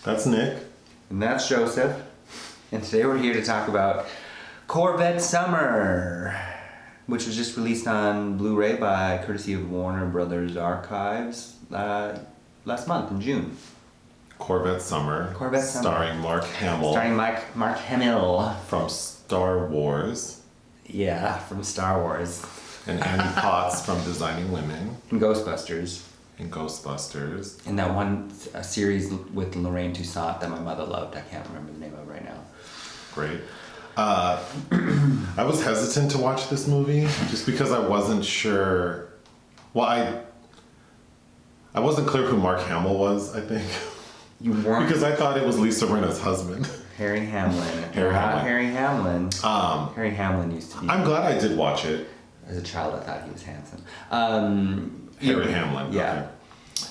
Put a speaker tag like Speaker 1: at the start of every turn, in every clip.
Speaker 1: That's Nick.
Speaker 2: And that's Joseph. And today we're here to talk about Corvette Summer, which was just released on Blu-ray by courtesy of Warner Brothers Archives last month in June.
Speaker 1: Corvette Summer.
Speaker 2: Corvette Summer.
Speaker 1: Starring Mark Hamill.
Speaker 2: Starring Mark Hamill.
Speaker 1: From Star Wars.
Speaker 2: Yeah, from Star Wars.
Speaker 1: And Andy Potts from Designing Women.
Speaker 2: And Ghostbusters.
Speaker 1: And Ghostbusters.
Speaker 2: And that one series with Lorraine Toussaint that my mother loved. I can't remember the name of it right now.
Speaker 1: Great. I was hesitant to watch this movie just because I wasn't sure. Well, I wasn't clear who Mark Hamill was, I think.
Speaker 2: You weren't?
Speaker 1: Because I thought it was Lisa Rinna's husband.
Speaker 2: Harry Hamlin.
Speaker 1: Harry Hamlin.
Speaker 2: Harry Hamlin. Harry Hamlin used to be.
Speaker 1: I'm glad I did watch it.
Speaker 2: As a child, I thought he was handsome.
Speaker 1: Harry Hamlin.
Speaker 2: Yeah.
Speaker 1: Okay.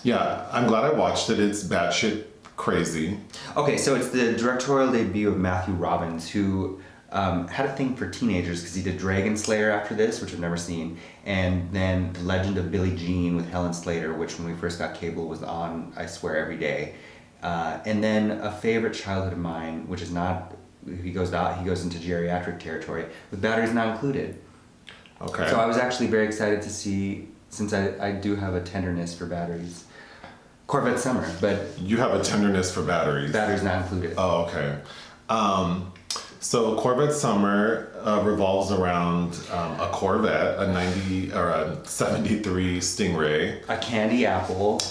Speaker 1: Yeah, I'm glad I watched it. It's batshit crazy.
Speaker 2: Okay, so it's the directorial debut of Matthew Robbins, who had a thing for teenagers because he did Dragonslayer after this, which I've never seen, and then The Legend of Billie Jean with Helen Slater, which when we first got cable was on, I swear, every day. And then a favorite childhood of mine, which is not, he goes into geriatric territory, with Batteries Not Included.
Speaker 1: Okay.
Speaker 2: So I was actually very excited to see, since I do have a tenderness for batteries, Corvette Summer, but...
Speaker 1: You have a tenderness for batteries.
Speaker 2: Batteries Not Included.
Speaker 1: Oh, okay. So Corvette Summer revolves around a Corvette, a 73 Stingray.
Speaker 2: A candy apple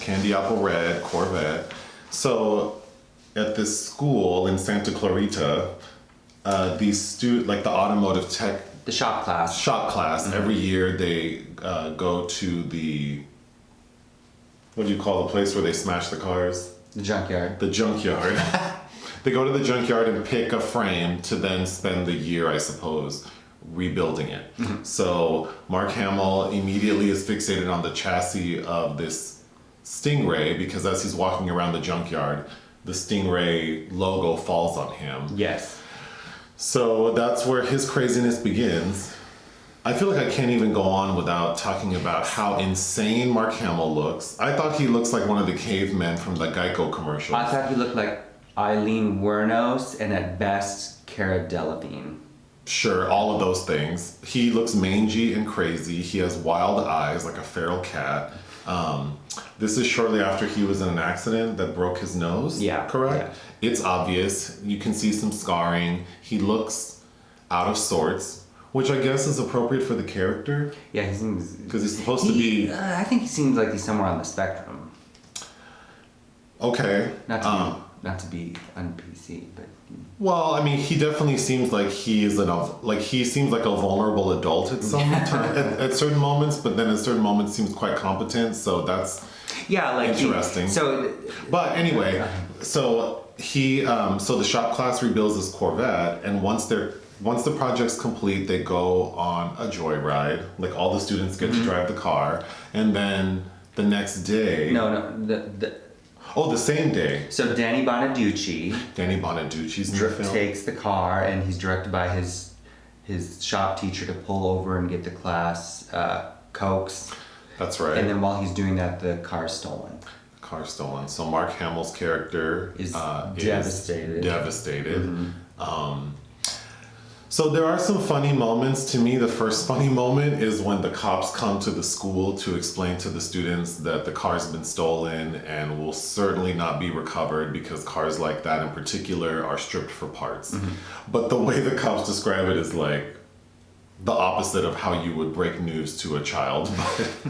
Speaker 1: Red Corvette. So at this school in Santa Clarita, these like the automotive tech...
Speaker 2: The shop class.
Speaker 1: Mm-hmm. Every year they go to the... What do you call the place where they smash the cars?
Speaker 2: The junkyard.
Speaker 1: The junkyard. They go to the junkyard and pick a frame to then spend the year, I suppose, rebuilding it. Mm-hmm. So Mark Hamill immediately is fixated on the chassis of this Stingray because as he's walking around the junkyard, the Stingray logo falls on him.
Speaker 2: Yes.
Speaker 1: So that's where his craziness begins. I feel like I can't even go on without talking about how insane Mark Hamill looks. I thought he looks like one of the cavemen from the Geico commercials.
Speaker 2: I thought he looked like Aileen wuornos and at best Cara Delevingne.
Speaker 1: Sure, all of those things. He looks mangy and crazy. He has wild eyes like a feral cat. This is shortly after he was in an accident that broke his nose.
Speaker 2: Yeah.
Speaker 1: Correct?
Speaker 2: Yeah.
Speaker 1: It's obvious. You can see some scarring. He looks out of sorts, which I guess is appropriate for the character.
Speaker 2: Yeah, he seems...
Speaker 1: Because he's supposed to be...
Speaker 2: I think he seems like he's somewhere on the spectrum.
Speaker 1: Okay.
Speaker 2: Not to be un-PC, but...
Speaker 1: Well, I mean, he definitely seems like he seems like a vulnerable adult at some time, at certain moments, but then at certain moments seems quite competent, so that's interesting. But anyway, so so the shop class rebuilds this Corvette, and once the project's complete, they go on a joyride. Like all the students get to drive the car, and then the next day... the same day.
Speaker 2: So Danny Bonaduce's
Speaker 1: in the film.
Speaker 2: Takes the car, and he's directed by his shop teacher to pull over and get the class Cokes.
Speaker 1: That's right.
Speaker 2: And then while he's doing that, the car's stolen.
Speaker 1: So Mark Hamill's character
Speaker 2: is devastated.
Speaker 1: Mm-hmm. So there are some funny moments. To me, the first funny moment is when the cops come to the school to explain to the students that the car's been stolen and will certainly not be recovered because cars like that in particular are stripped for parts. Mm-hmm. But the way the cops describe it is like the opposite of how you would break news to a child,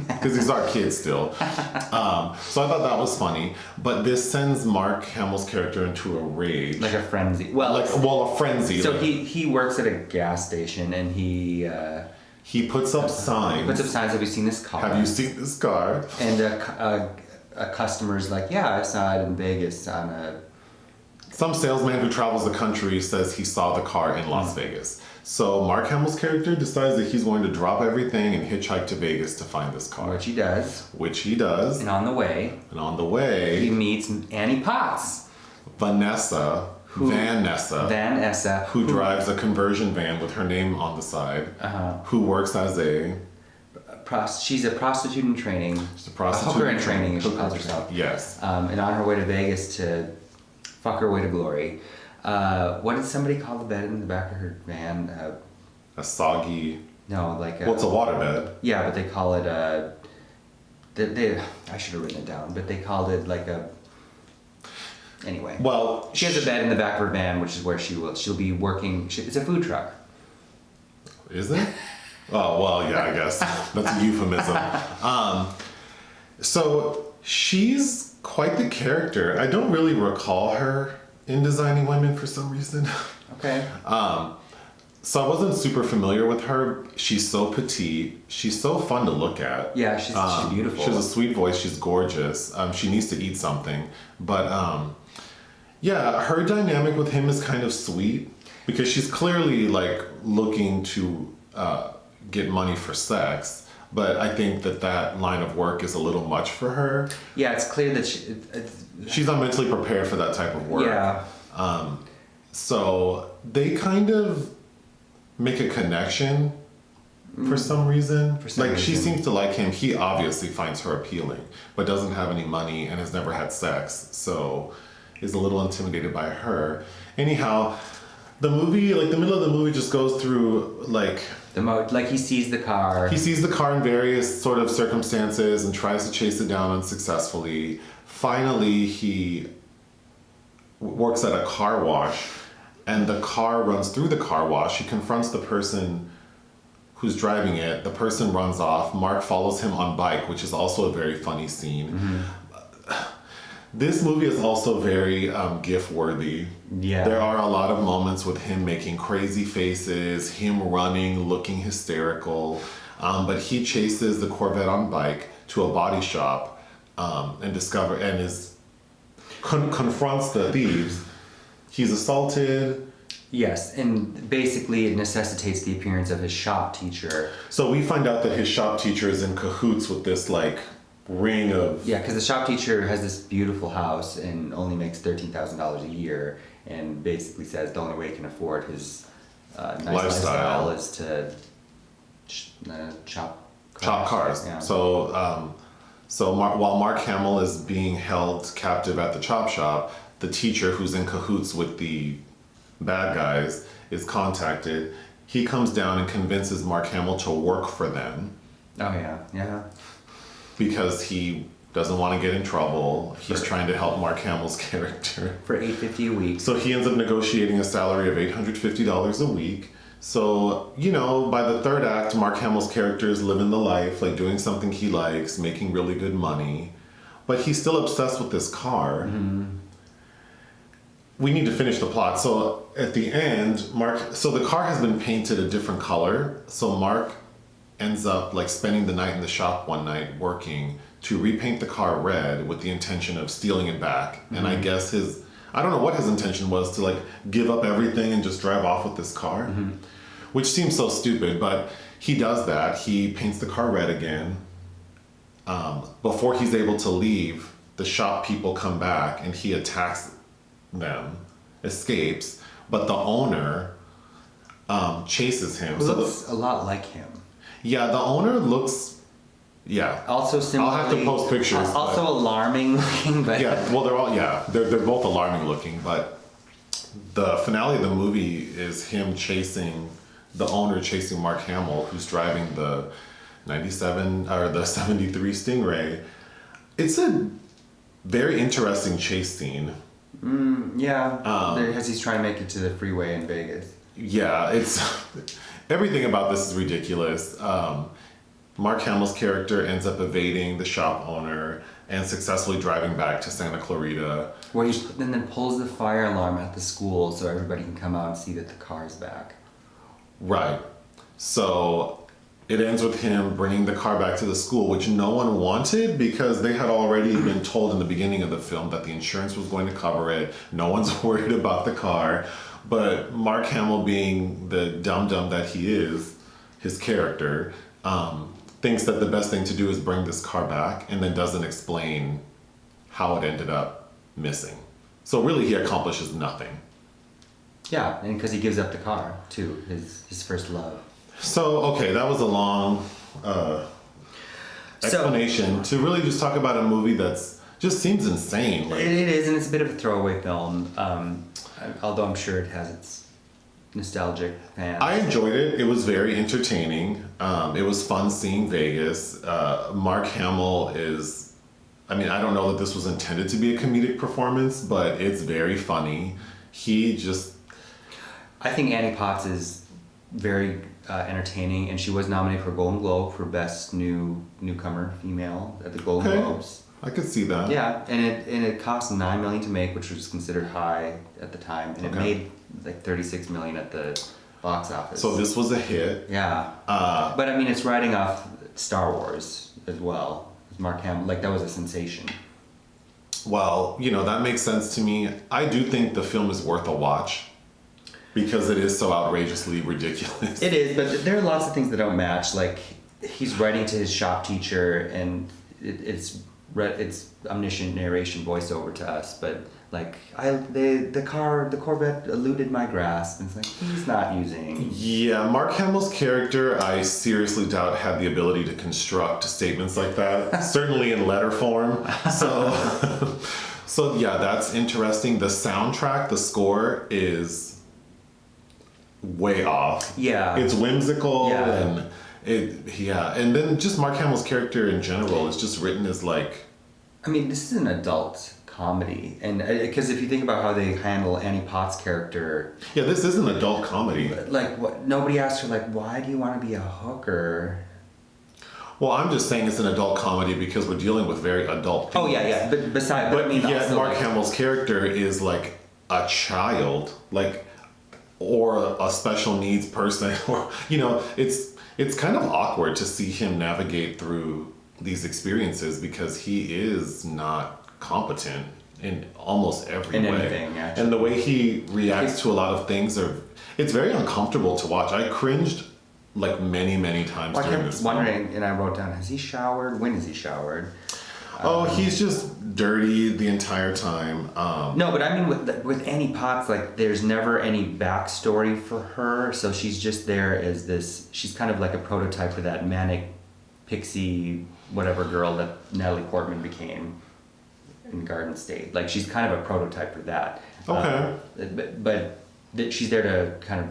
Speaker 1: because these are kids still. So I thought that was funny, but this sends Mark Hamill's character into a rage.
Speaker 2: Like a frenzy.
Speaker 1: A frenzy.
Speaker 2: So he works at a gas station, and he
Speaker 1: puts up signs.
Speaker 2: Have you seen this car?
Speaker 1: Have you seen this car?
Speaker 2: And a customer's like, yeah, I saw it in Vegas on a...
Speaker 1: Some salesman who travels the country says he saw the car in Las Vegas. So Mark Hamill's character decides that he's going to drop everything and hitchhike to Vegas to find this car.
Speaker 2: Which he does. And on the way... he meets Annie Potts.
Speaker 1: Vanessa, who drives a conversion van with her name on the side, who works as a...
Speaker 2: she's a prostitute in training.
Speaker 1: She's a prostitute
Speaker 2: hooker in training, as she calls herself.
Speaker 1: Yes.
Speaker 2: And on her way to Vegas to fuck her way to glory. What did somebody call the bed in the back of her van?
Speaker 1: A soggy.
Speaker 2: No, like
Speaker 1: Well, it's a waterbed.
Speaker 2: Yeah, but they call it a. I should have written it down, but they called it like a. Anyway.
Speaker 1: Well,
Speaker 2: she has a bed in the back of her van, which is where she'll be working. It's a food truck.
Speaker 1: Is it? Oh well, yeah, I guess that's a euphemism. So she's quite the character. I don't really recall her in Designing Women for some reason.
Speaker 2: Okay.
Speaker 1: So I wasn't super familiar with her. She's so petite. She's so fun to look at.
Speaker 2: Yeah, she's beautiful.
Speaker 1: She has a sweet voice. She's gorgeous. She needs to eat something. But yeah, her dynamic with him is kind of sweet because she's clearly like looking to get money for sex. But I think that line of work is a little much for her.
Speaker 2: Yeah, it's clear that
Speaker 1: she's not mentally prepared for that type of work.
Speaker 2: Yeah.
Speaker 1: So they kind of make a connection for some reason. She seems to like him. He obviously finds her appealing, but doesn't have any money and has never had sex. So is a little intimidated by her. Anyhow, the movie, like the middle of the movie just goes through like
Speaker 2: he sees the car.
Speaker 1: He sees the car in various sort of circumstances and tries to chase it down unsuccessfully. Finally, he works at a car wash and the car runs through the car wash. He confronts the person who's driving it. The person runs off. Mark follows him on bike, which is also a very funny scene. Mm-hmm. This movie is also very GIF-worthy. Yeah. There are a lot of moments with him making crazy faces, him running, looking hysterical. But he chases the Corvette on bike to a body shop and confronts the thieves. He's assaulted.
Speaker 2: Yes, and basically it necessitates the appearance of his shop teacher.
Speaker 1: So we find out that his shop teacher is in cahoots with this like ring of...
Speaker 2: Yeah, because the shop teacher has this beautiful house and only makes $13,000 a year and basically says the only way he can afford his nice lifestyle is to chop
Speaker 1: cars. Yeah. So while Mark Hamill is being held captive at the chop shop, the teacher who's in cahoots with the bad guys is contacted. He comes down and convinces Mark Hamill to work for them.
Speaker 2: Oh yeah.
Speaker 1: Because he doesn't want to get in trouble. He's trying to help Mark Hamill's character.
Speaker 2: For $850 a week.
Speaker 1: So he ends up negotiating a salary of $850 a week. So, by the third act, Mark Hamill's character is living the life, like doing something he likes, making really good money. But he's still obsessed with this car. Mm-hmm. We need to finish the plot. So at the end, the car has been painted a different color. So Mark ends up like spending the night in the shop one night working to repaint the car red with the intention of stealing it back. Mm-hmm. And I guess I don't know what his intention was, to like give up everything and just drive off with this car, mm-hmm. which seems so stupid, but he does that. He paints the car red again. Before he's able to leave, the shop people come back and he attacks them, escapes, but the owner chases him.
Speaker 2: Who looks a lot like him.
Speaker 1: Yeah, the owner looks... Yeah.
Speaker 2: Also similarly...
Speaker 1: I'll have to post pictures.
Speaker 2: Also alarming looking, but...
Speaker 1: Yeah, well, they're both alarming looking, but the finale of the movie is him the owner chasing Mark Hamill, who's driving the 97, or the 73 Stingray. It's a very interesting chase scene.
Speaker 2: As he's trying to make it to the freeway in Vegas.
Speaker 1: Yeah, everything about this is ridiculous. Mark Hamill's character ends up evading the shop owner and successfully driving back to Santa Clarita.
Speaker 2: Where he then pulls the fire alarm at the school so everybody can come out and see that the car's back.
Speaker 1: Right. So it ends with him bringing the car back to the school, which no one wanted because they had already been told in the beginning of the film that the insurance was going to cover it. No one's worried about the car. But Mark Hamill, being the dum-dum that he is, his character, thinks that the best thing to do is bring this car back and then doesn't explain how it ended up missing. So really he accomplishes nothing.
Speaker 2: Yeah, and because he gives up the car, too, his first love.
Speaker 1: So, okay, that was a long explanation to really just talk about a movie that's just seems insane. Like,
Speaker 2: It is, and it's a bit of a throwaway film. Although I'm sure it has its nostalgic fans.
Speaker 1: I enjoyed it. It was very entertaining. It was fun seeing Vegas. Mark Hamill is, I mean, I don't know that this was intended to be a comedic performance, but it's very funny.
Speaker 2: I think Annie Potts is very entertaining, and she was nominated for a Golden Globe for Best Newcomer Female at the Golden Globes.
Speaker 1: I could see that.
Speaker 2: Yeah, and it cost $9 million to make, which was considered high at the time, and it made like $36 million at the box office.
Speaker 1: So this was a hit.
Speaker 2: Yeah, but I mean, it's riding off Star Wars as well. Mark Hamill, like that was a sensation.
Speaker 1: Well, that makes sense to me. I do think the film is worth a watch because it is so outrageously ridiculous.
Speaker 2: It is, but there are lots of things that don't match. Like he's writing to his shop teacher, and it's omniscient narration voiceover to us, but like the Corvette eluded my grasp, and it's like he's not using.
Speaker 1: Yeah, Mark Hamill's character, I seriously doubt had the ability to construct statements like that. Certainly in letter form. So yeah, that's interesting. The soundtrack, the score is way off.
Speaker 2: Yeah,
Speaker 1: it's whimsical
Speaker 2: yeah.
Speaker 1: and then just Mark Hamill's character in general is just written as like.
Speaker 2: I mean, this is an adult comedy, and because if you think about how they handle Annie Potts' character,
Speaker 1: yeah, this is an adult comedy.
Speaker 2: Like, what? Nobody asked her like, why do you want to be a hooker?
Speaker 1: Well, I'm just saying it's an adult comedy because we're dealing with very adult people.
Speaker 2: Oh yeah, but besides,
Speaker 1: but
Speaker 2: I mean,
Speaker 1: yet
Speaker 2: also,
Speaker 1: Mark Hamill's character is like a child, like, or a special needs person, or it's kind of awkward to see him navigate through these experiences because he is not competent in almost every way.
Speaker 2: Anything, actually.
Speaker 1: And the way he reacts to a lot of things it's very uncomfortable to watch. I cringed like many times during this film.
Speaker 2: Wondering, and I wrote down, has he showered? When has he showered?
Speaker 1: He's just dirty the entire time.
Speaker 2: No, but I mean with Annie Potts, like there's never any backstory for her, so she's just there as this. She's kind of like a prototype for that manic pixie whatever girl that Natalie Portman became in Garden State. Like she's kind of a prototype for that.
Speaker 1: Okay.
Speaker 2: But she's there to kind of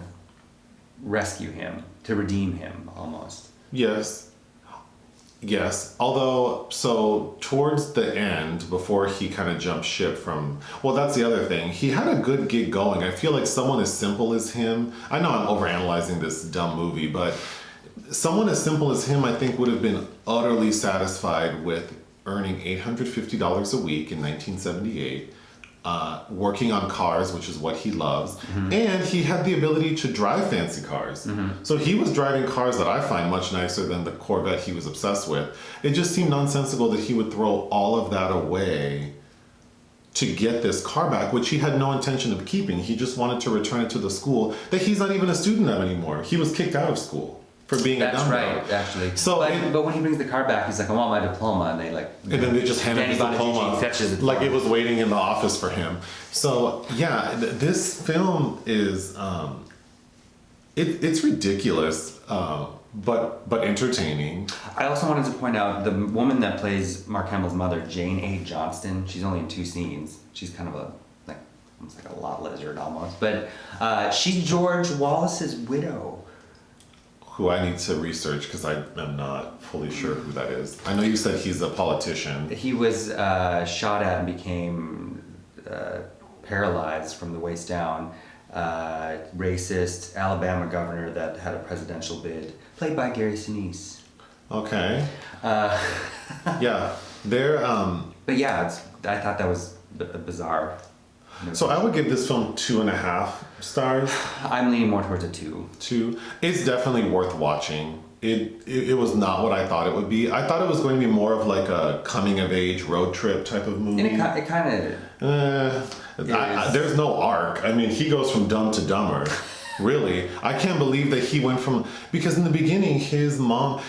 Speaker 2: rescue him, to redeem him almost.
Speaker 1: Yes. Although, so towards the end, before he kind of jumped ship from, well, that's the other thing. He had a good gig going. I feel like someone as simple as him, I know I'm overanalyzing this dumb movie, but someone as simple as him, I think, would have been utterly satisfied with earning $850 a week in 1978, working on cars, which is what he loves, and he had the ability to drive fancy cars. So he was driving cars that I find much nicer than the Corvette he was obsessed with. It just seemed nonsensical that he would throw all of that away to get this car back, which he had no intention of keeping. He just wanted to return it to the school that he's not even a student of anymore. He was kicked out of school for being a dumb
Speaker 2: That's right, actually.
Speaker 1: So,
Speaker 2: but when he brings the car back, he's like, I want my diploma, and they like.
Speaker 1: And then they just hand him his diploma, like it was waiting in the office for him. So yeah, this film is it's ridiculous, but entertaining.
Speaker 2: I also wanted to point out the woman that plays Mark Hamill's mother, Jane A. Johnston. She's only in 2 scenes. She's kind of almost like a lot lizard almost, but she's George Wallace's widow.
Speaker 1: Who I need to research because I am not fully sure who that is. I know you said he's a politician.
Speaker 2: He was shot at and became paralyzed from the waist down. Racist Alabama governor that had a presidential bid, played by Gary Sinise.
Speaker 1: Okay. Yeah, they're.
Speaker 2: But yeah, I thought that was bizarre.
Speaker 1: So I would give this film 2.5 stars.
Speaker 2: I'm leaning more towards a 2.
Speaker 1: 2. It's definitely worth watching. It was not what I thought it would be. I thought it was going to be more of like a coming of age road trip type of movie.
Speaker 2: And it kind of.
Speaker 1: There's no arc. I mean, he goes from dumb to dumber. Really, I can't believe that he went from, because in the beginning his mom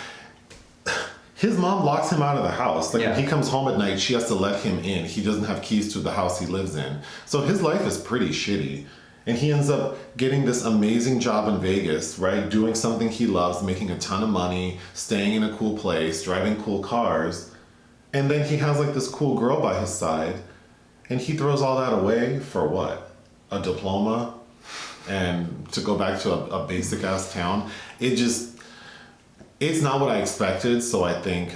Speaker 1: locks him out of the house. Like when he comes home at night, she has to let him in. He doesn't have keys to the house he lives in. So his life is pretty shitty. And he ends up getting this amazing job in Vegas, right? Doing something he loves, making a ton of money, staying in a cool place, driving cool cars. And then he has like this cool girl by his side, and he throws all that away for what? A diploma? And to go back to a basic ass town. It's not what I expected. So I think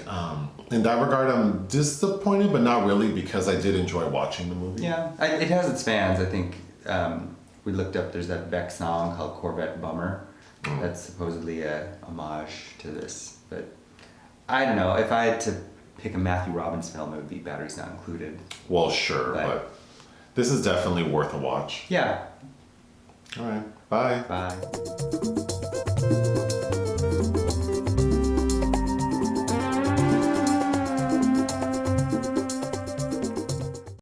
Speaker 1: in that regard, I'm disappointed, but not really, because I did enjoy watching the movie.
Speaker 2: Yeah, it has its fans. I think we looked up, there's that Beck song called Corvette Bummer. That's supposedly a homage to this. But I don't know. If I had to pick a Matthew Robbins film, it would be Batteries Not Included.
Speaker 1: Well, sure, but this is definitely worth a watch.
Speaker 2: Yeah.
Speaker 1: All right. Bye.
Speaker 2: Bye.